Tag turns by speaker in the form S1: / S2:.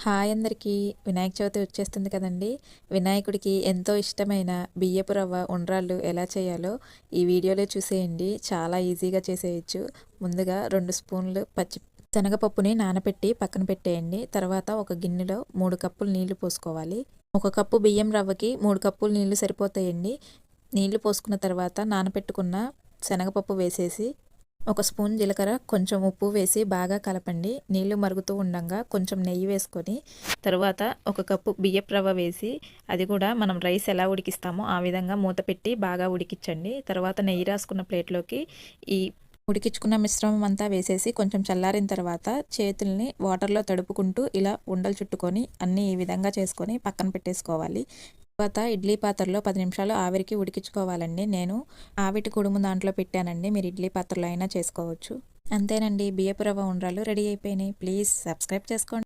S1: Hi అందరికీ. వినాయక చవితి వచ్చేస్తుంది కదండి. వినాయకుడికి ఎంతో ఇష్టమైన బియ్యపు రవ్వ ఉండ్రాళ్ళు ఎలా చేయాలో ఈ వీడియోలో చూసేయండి. చాలా ఈజీగా చేసేయచ్చు. ముందుగా 2 స్పూన్లు శనగపప్పుని నానబెట్టి పక్కన పెట్టేయండి. తర్వాత ఒక గిన్నెలో 3 కప్పులు నీళ్లు పోసుకోవాలి. 1 కప్పు బియ్యం రవ్వకి 3 కప్పులు నీళ్లు సరిపోతాయండి. నీళ్లు పోసుకున్న తర్వాత నానబెట్టుకున్న శనగపప్పు వేసేసి 1 స్పూన్ జీలకర్ర, కొంచెం ఉప్పు వేసి బాగా కలపండి. నీళ్లు మరుగుతూ ఉండంగా కొంచెం నెయ్యి వేసుకొని తర్వాత 1 కప్పు బియ్యపు రవ్వ వేసి అది కూడా మనం రైస్ ఎలా ఉడికిస్తామో ఆ విధంగా మూత పెట్టి బాగా ఉడికించండి. తర్వాత నెయ్యి రాసుకున్న ప్లేట్లోకి ఈ ఉడికించుకున్న మిశ్రమం అంతా వేసేసి కొంచెం చల్లారిన తర్వాత చేతుల్ని వాటర్లో తడుపుకుంటూ ఇలా ఉండలు చుట్టుకొని అన్నీ ఈ విధంగా చేసుకొని పక్కన పెట్టేసుకోవాలి. తర్వాత ఇడ్లీ పాత్రలో 10 నిమిషాలు ఆవిరికి ఉడికించుకోవాలండి. నేను ఆవిటి కుడుము దాంట్లో పెట్టానండి. మీరు ఇడ్లీ పాత్రలో అయినా చేసుకోవచ్చు. అంతేనండి, బియ్యపు రవ్వ ఉండ్రాళ్ళు రెడీ అయిపోయినాయి. ప్లీజ్ సబ్స్క్రైబ్ చేసుకోండి.